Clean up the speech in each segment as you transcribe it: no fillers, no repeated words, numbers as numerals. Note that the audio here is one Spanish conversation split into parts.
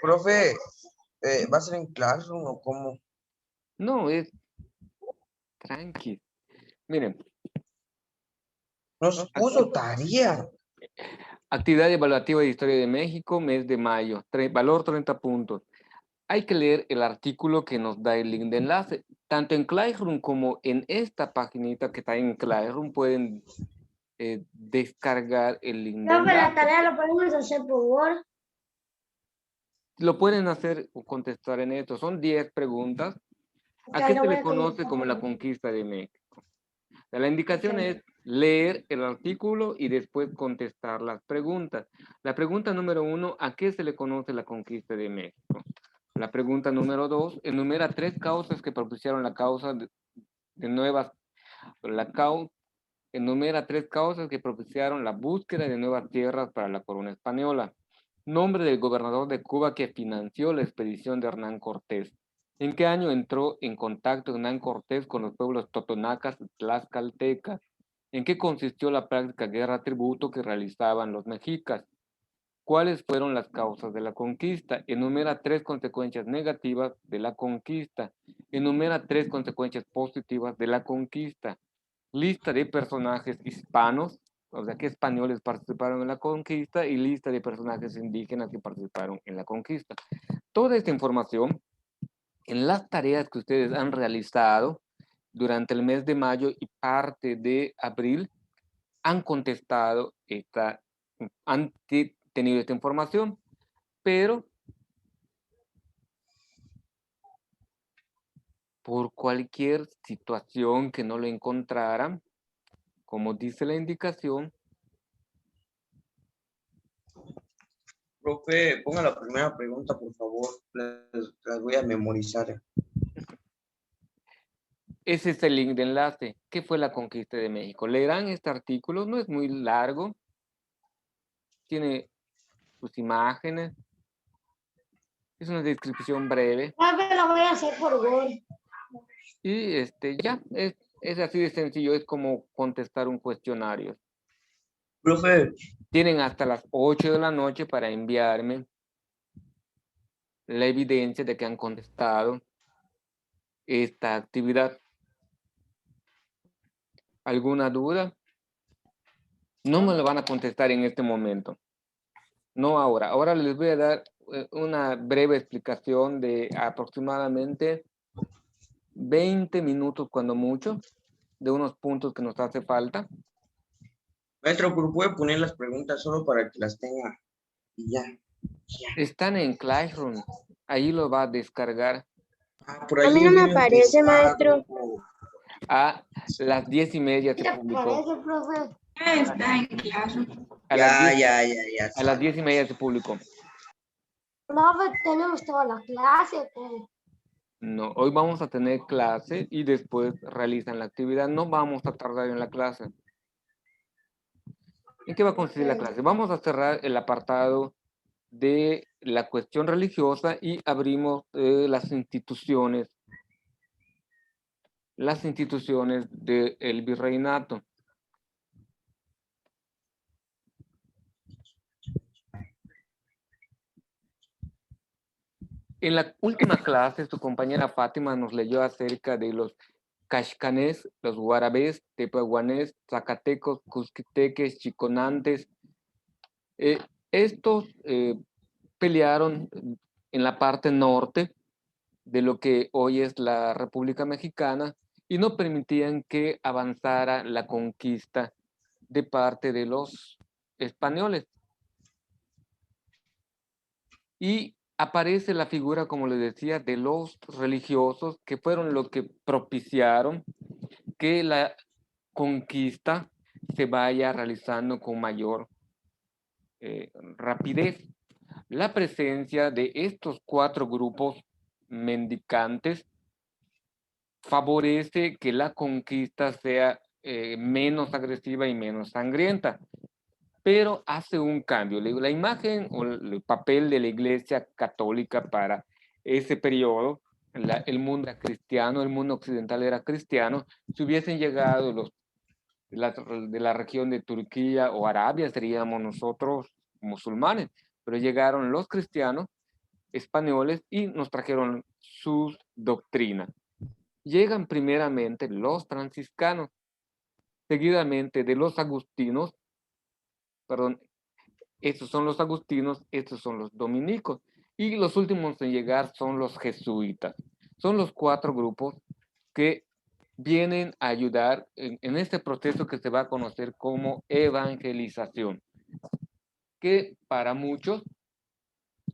Profe, ¿va a ser en Classroom o cómo? No, es tranqui. Miren, Nos puso tarea. actividad evaluativa de Historia de México, mes de mayo, valor 30 puntos. Hay que leer el artículo que nos da el link de enlace. Tanto en Classroom como en esta paginita que está en Classroom pueden descargar el link de No, pero la enlace. tarea lo podemos hacer por Word. Lo pueden hacer o contestar en esto. Son 10 preguntas. ¿A Ok, qué lo se voy le a conoce contestar como por la Word. conquista de México? La indicación Ok. es leer el artículo y después contestar las preguntas. La pregunta número 1, ¿a qué se le conoce la conquista de México? La pregunta número 2, enumera 3 causas que propiciaron la causa de nuevas, enumera 3 causas que propiciaron la búsqueda de nuevas tierras para la corona española. Nombre del gobernador de Cuba que financió la expedición de Hernán Cortés. ¿En qué año entró en contacto Hernán Cortés con los pueblos totonacas y tlaxcaltecas? ¿En qué consistió la práctica guerra tributo que realizaban los mexicas? ¿Cuáles fueron las causas de la conquista? Enumera 3 consecuencias negativas de la conquista. Enumera 3 consecuencias positivas de la conquista. Lista de personajes hispanos, o sea, que españoles participaron en la conquista, y lista de personajes indígenas que participaron en la conquista. Toda esta información en las tareas que ustedes han realizado durante el mes de mayo y parte de abril han contestado han tenido esta información, pero por cualquier situación que no lo encontraran, como dice la indicación, Profe, ponga la primera pregunta, por favor. Las voy a memorizar. ese es el link de enlace. ¿Qué fue la conquista de México? Leerán este artículo, no es muy largo, tiene sus imágenes, es una descripción breve Profe, lo voy a hacer por Word. y ya, es así de sencillo, es como contestar un cuestionario. Profe, Tienen hasta las 8 de la noche para enviarme la evidencia de que han contestado esta actividad. ¿Alguna duda? No me lo van a contestar en este momento. No ahora. Ahora les voy a dar una breve explicación de aproximadamente 20 minutos, cuando mucho, de unos puntos que nos hace falta. maestro, pero puede poner las preguntas solo para que las tenga y ya. Están en Classroom. Ahí lo va a descargar Por A ahí mí no me viene aparece, maestro. a las 10:30 ¿Qué se te publicó. parece, profe? Está en clase. A las 10, Ya. a las 10:30 se publicó. No, pues tenemos toda la clase, pues. No, hoy vamos a tener clase y después realizan la actividad. No vamos a tardar en la clase. ¿En qué va a consistir la clase? Vamos a cerrar el apartado de la cuestión religiosa y abrimos las instituciones del virreinato. En la última clase, su compañera Fátima nos leyó acerca de los caxcanés, los guarabés, tepehuanés, zacatecos, cusquiteques, chiconantes. Estos pelearon en la parte norte de lo que hoy es la República Mexicana y no permitían que avanzara la conquista de parte de los españoles. Y aparece la figura, como les decía, de los religiosos, que fueron los que propiciaron que la conquista se vaya realizando con mayor rapidez. La presencia de estos 4 grupos mendicantes favorece que la conquista sea menos agresiva y menos sangrienta, pero hace un cambio. La imagen o el papel de la Iglesia Católica para ese periodo, el mundo cristiano, el mundo occidental era cristiano. Si hubiesen llegado los de la región de Turquía o Arabia, seríamos nosotros musulmanes, pero llegaron los cristianos españoles y nos trajeron sus doctrinas. Llegan primeramente los franciscanos, seguidamente de los agustinos, perdón, estos son los agustinos, estos son los dominicos, y los últimos en llegar son los jesuitas. Son los 4 grupos que vienen a ayudar en este proceso que se va a conocer como evangelización, que para muchos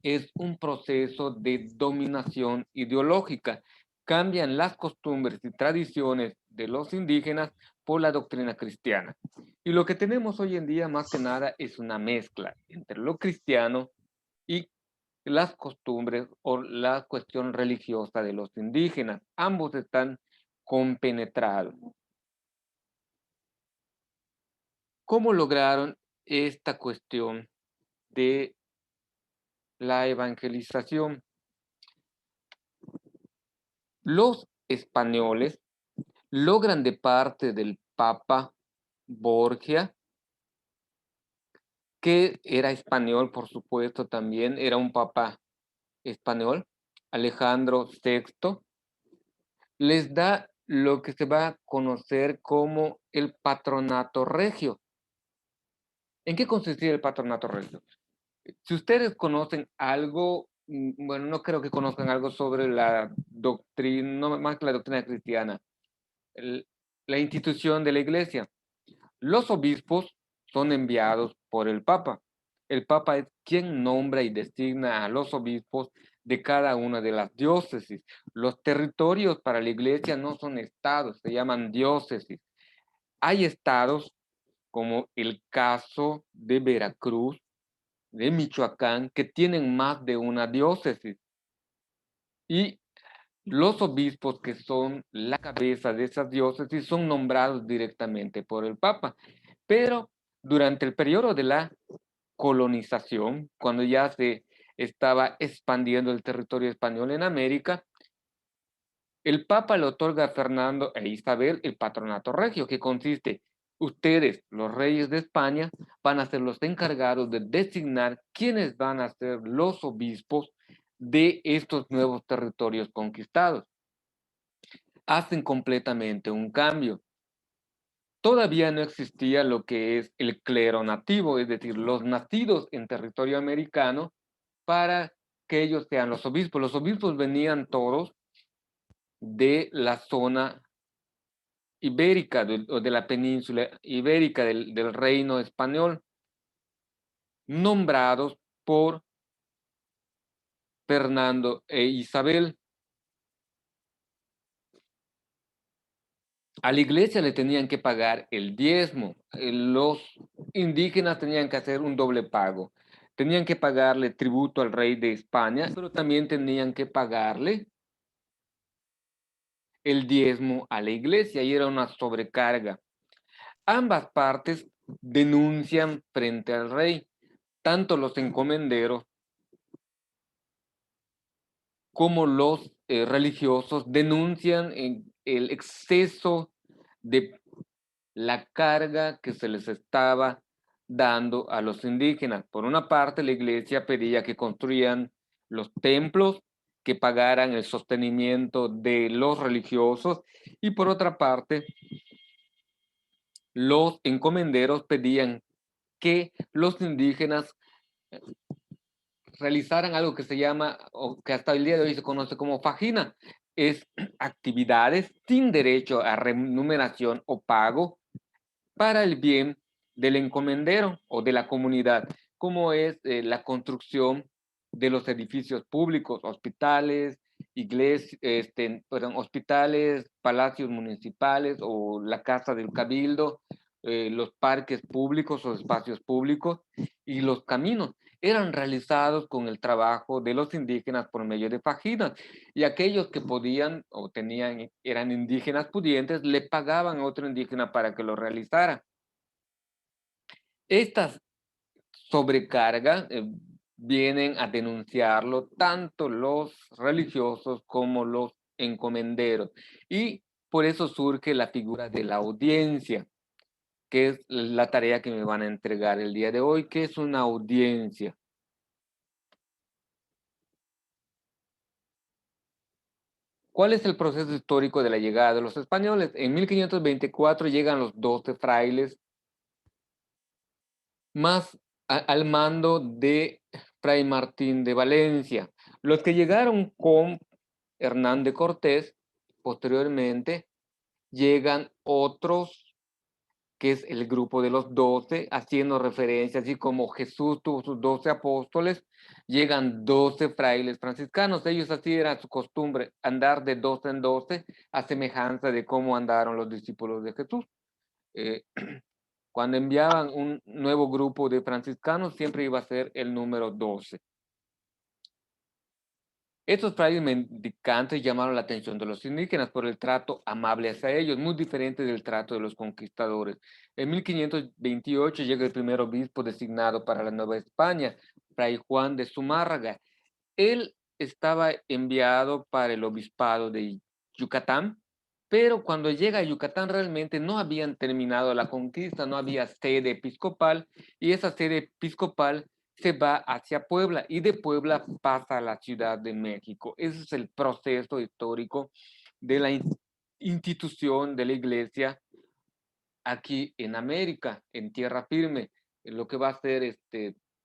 es un proceso de dominación ideológica. Cambian las costumbres y tradiciones de los indígenas por la doctrina cristiana. Y lo que tenemos hoy en día más que nada es una mezcla entre lo cristiano y las costumbres o la cuestión religiosa de los indígenas. Ambos están compenetrados. ¿Cómo lograron esta cuestión de la evangelización? Los españoles logran de parte del Papa Borgia, que era español, por supuesto, también era un papa español, Alejandro VI, les da lo que se va a conocer como el patronato regio. ¿En qué consistía el patronato regio? Si ustedes conocen algo, bueno, no creo que conozcan algo sobre la doctrina, no más que la doctrina cristiana, la institución de la iglesia. Los obispos son enviados por el Papa. El Papa es quien nombra y designa a los obispos de cada una de las diócesis. Los territorios para la iglesia no son estados, se llaman diócesis. Hay estados como el caso de Veracruz, de Michoacán, que tienen más de una diócesis. Y los obispos, que son la cabeza de esas diócesis, son nombrados directamente por el Papa. Pero durante el periodo de la colonización, cuando ya se estaba expandiendo el territorio español en América, el Papa le otorga a Fernando e Isabel el patronato regio, que consiste: ustedes, los reyes de España, van a ser los encargados de designar quiénes van a ser los obispos de estos nuevos territorios conquistados. Hacen completamente un cambio. Todavía no existía lo que es el clero nativo, es decir, los nacidos en territorio americano, para que ellos sean los obispos. Los obispos venían todos de la zona ibérica o de la península ibérica del reino español, nombrados por Fernando e Isabel. A la iglesia le tenían que pagar el diezmo. Los indígenas tenían que hacer un doble pago. Tenían que pagarle tributo al rey de España, pero también tenían que pagarle el diezmo a la iglesia, y era una sobrecarga. Ambas partes denuncian frente al rey, tanto los encomenderos como los religiosos denuncian el exceso de la carga que se les estaba dando a los indígenas. Por una parte, la iglesia pedía que construyan los templos, que pagaran el sostenimiento de los religiosos, y por otra parte, los encomenderos pedían que los indígenas realizaran algo que se llama, o que hasta el día de hoy se conoce como fajina, es actividades sin derecho a remuneración o pago para el bien del encomendero o de la comunidad, como es la construcción de los edificios públicos, hospitales, iglesias, hospitales, palacios municipales o la casa del cabildo, los parques públicos o espacios públicos, y los caminos eran realizados con el trabajo de los indígenas por medio de fajinas, y aquellos que podían o tenían, eran indígenas pudientes, le pagaban a otro indígena para que lo realizara. Estas sobrecargas vienen a denunciarlo tanto los religiosos como los encomenderos, y por eso surge la figura de la audiencia, que es la tarea que me van a entregar el día de hoy, que es una audiencia. ¿Cuál es el proceso histórico de la llegada de los españoles? En 1524 llegan los 12 frailes, más al mando de Fray Martín de Valencia. Los que llegaron con Hernán de Cortés, posteriormente llegan otros, que es el grupo de los 12, haciendo referencia, así como Jesús tuvo sus 12 apóstoles, llegan 12 frailes franciscanos. Ellos así era su costumbre, andar de 12 en 12, a semejanza de cómo andaron los discípulos de Jesús. Cuando enviaban un nuevo grupo de franciscanos, siempre iba a ser el número 12. Estos frailes mendicantes llamaron la atención de los indígenas por el trato amable hacia ellos, muy diferente del trato de los conquistadores. En 1528 llega el primer obispo designado para la Nueva España, Fray Juan de Zumárraga. Él estaba enviado para el obispado de Yucatán, pero cuando llega a Yucatán realmente no habían terminado la conquista, no había sede episcopal, y esa sede episcopal se va hacia Puebla y de Puebla pasa a la Ciudad de México. Ese es el proceso histórico de la institución de la iglesia aquí en América, en tierra firme. Lo que va a ser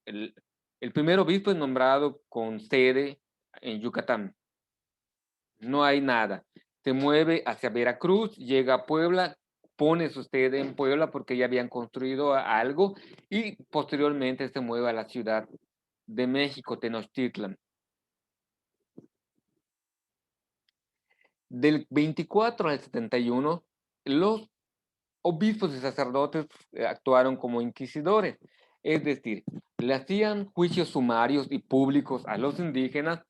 el primer obispo es nombrado con sede en Yucatán. No hay nada. Se mueve hacia Veracruz, llega a Puebla, pone su sede en Puebla porque ya habían construido algo, y posteriormente se mueve a la Ciudad de México, Tenochtitlan. Del 24 al 71, los obispos y sacerdotes actuaron como inquisidores, es decir, le hacían juicios sumarios y públicos a los indígenas,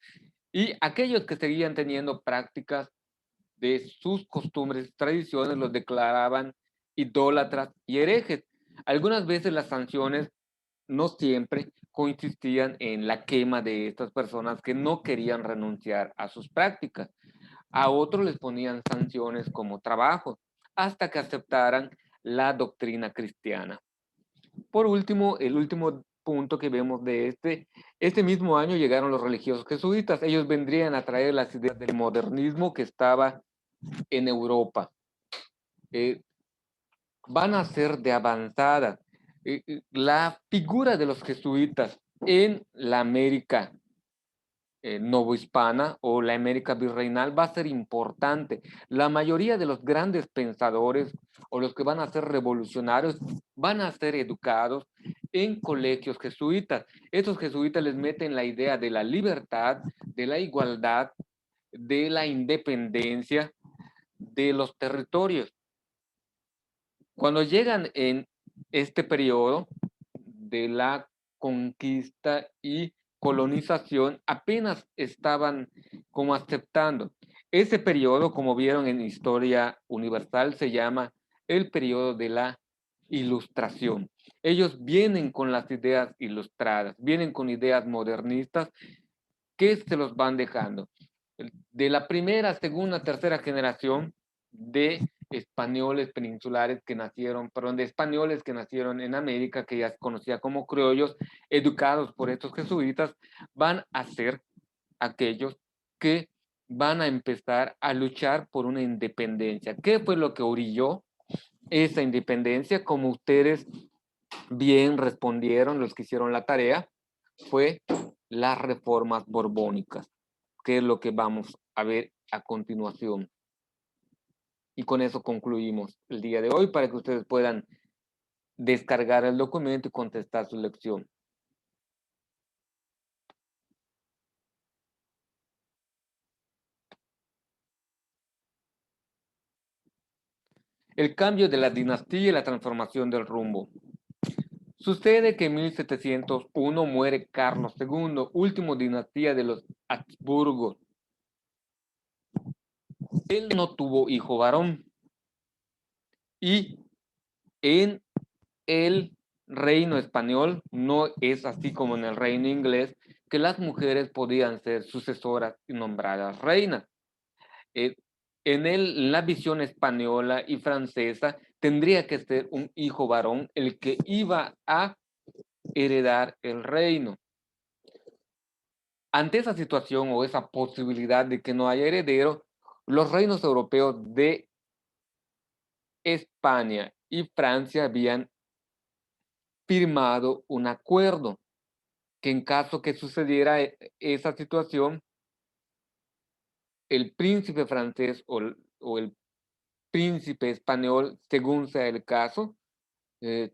y aquellos que seguían teniendo prácticas de sus costumbres y tradiciones los declaraban idólatras y herejes. Algunas veces las sanciones, no siempre, consistían en la quema de estas personas que no querían renunciar a sus prácticas. A otros les ponían sanciones como trabajo, hasta que aceptaran la doctrina cristiana. Por último, el último punto que vemos de este mismo año llegaron los religiosos jesuitas. Ellos vendrían a traer las ideas del modernismo que estaba en Europa. Van a ser de avanzada. La figura de los jesuitas en la América novohispana o la América virreinal va a ser importante. La mayoría de los grandes pensadores o los que van a ser revolucionarios van a ser educados en colegios jesuitas. Estos jesuitas les meten la idea de la libertad, de la igualdad, de la independencia de los territorios. Cuando llegan en este periodo de la conquista y colonización, apenas estaban como aceptando. Ese periodo, como vieron en Historia Universal, se llama el periodo de la Ilustración. Ellos vienen con las ideas ilustradas, vienen con ideas modernistas que se los van dejando. De la primera, segunda, tercera generación de españoles peninsulares que nacieron, perdón, de españoles que nacieron en América, que ya se conocía como criollos, educados por estos jesuitas, van a ser aquellos que van a empezar a luchar por una independencia. ¿Qué fue lo que orilló esa independencia? Como ustedes bien respondieron, los que hicieron la tarea, fue las reformas borbónicas, que es lo que vamos a ver a continuación. Y con eso concluimos el día de hoy para que ustedes puedan descargar el documento y contestar su lección. El cambio de la dinastía y la transformación del rumbo. Sucede que en 1701 muere Carlos II, último dinastía de los Habsburgos. Él no tuvo hijo varón. Y en el reino español no es así como en el reino inglés, que las mujeres podían ser sucesoras y nombradas reinas. En la visión española y francesa tendría que ser un hijo varón el que iba a heredar el reino. Ante esa situación o esa posibilidad de que no haya heredero, los reinos europeos de España y Francia habían firmado un acuerdo que en caso que sucediera esa situación, el príncipe francés o el príncipe español, según sea el caso, eh,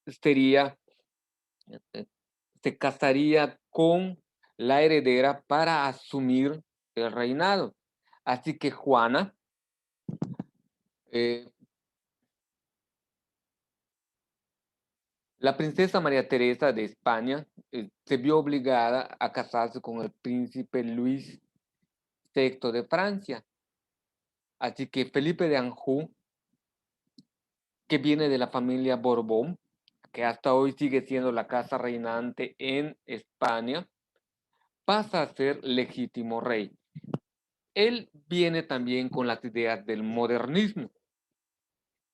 sería, eh, se casaría con la heredera para asumir el reinado. Así que Juana la princesa María Teresa de España se vio obligada a casarse con el príncipe Luis VI de Francia. Así que Felipe de Anjou, que viene de la familia Borbón, que hasta hoy sigue siendo la casa reinante en España, pasa a ser legítimo rey. Él viene también con las ideas del modernismo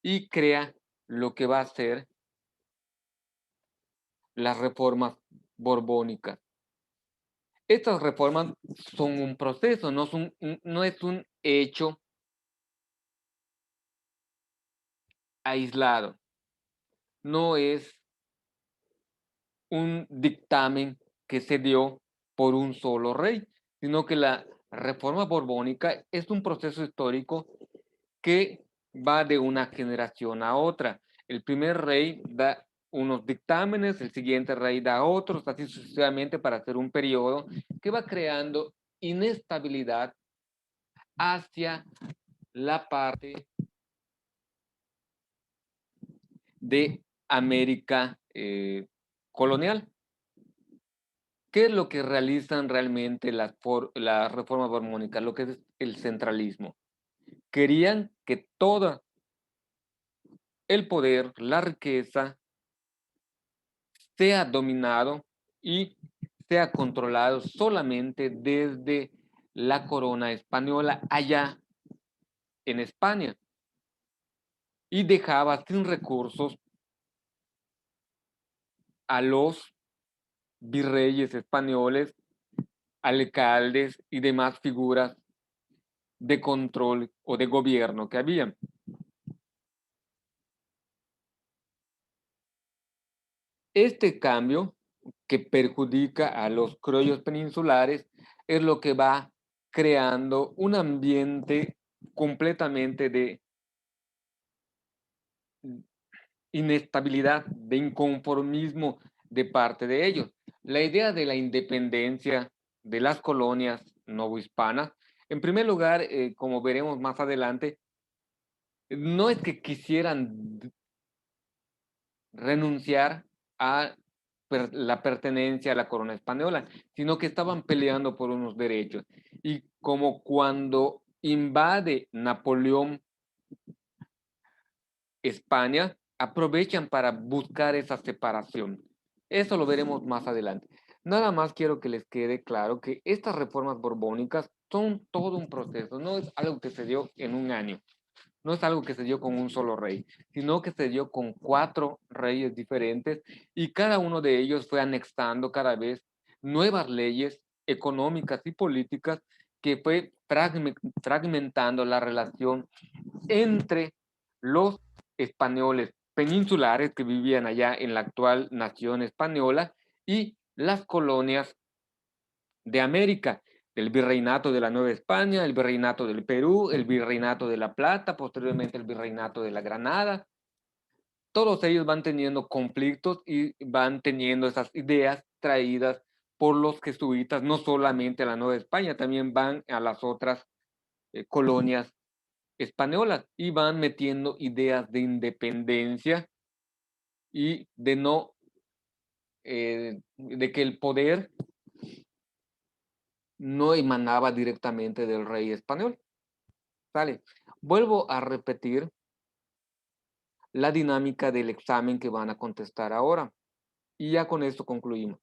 y crea lo que va a ser las reformas borbónicas. Estas reformas son un proceso, no es un hecho aislado, no es un dictamen que se dio por un solo rey, sino que la reforma borbónica es un proceso histórico que va de una generación a otra. El primer rey da unos dictámenes, el siguiente rey da otros, así sucesivamente para hacer un periodo que va creando inestabilidad hacia la parte de América colonial. ¿Qué es lo que realizan realmente las reformas borbónicas? Lo que es el centralismo. Querían que todo el poder, la riqueza, sea dominado y sea controlado solamente desde la corona española allá en España. Y dejaba sin recursos a los virreyes españoles, alcaldes y demás figuras de control o de gobierno que habían. Este cambio que perjudica a los criollos peninsulares es lo que va creando un ambiente completamente de inestabilidad, de inconformismo de parte de ellos. La idea de la independencia de las colonias novohispanas, en primer lugar, como veremos más adelante, no es que quisieran renunciar a la pertenencia a la corona española, sino que estaban peleando por unos derechos. Y como cuando invade Napoleón España, aprovechan para buscar esa separación. Eso lo veremos más adelante. Nada más quiero que les quede claro que estas reformas borbónicas son todo un proceso, no es algo que se dio en un año, no es algo que se dio con un solo rey, sino que se dio con 4 reyes diferentes y cada uno de ellos fue anexando cada vez nuevas leyes económicas y políticas que fue fragmentando la relación entre los españoles peninsulares que vivían allá en la actual nación española y las colonias de América, el virreinato de la Nueva España, el virreinato del Perú, el virreinato de La Plata, posteriormente el virreinato de la Granada. Todos ellos van teniendo conflictos y van teniendo esas ideas traídas por los jesuitas, no solamente a la Nueva España, también van a las otras colonias españolas y van metiendo ideas de independencia y de no, de que el poder no emanaba directamente del rey español. ¿Sale? Vuelvo a repetir la dinámica del examen que van a contestar ahora y ya con esto concluimos.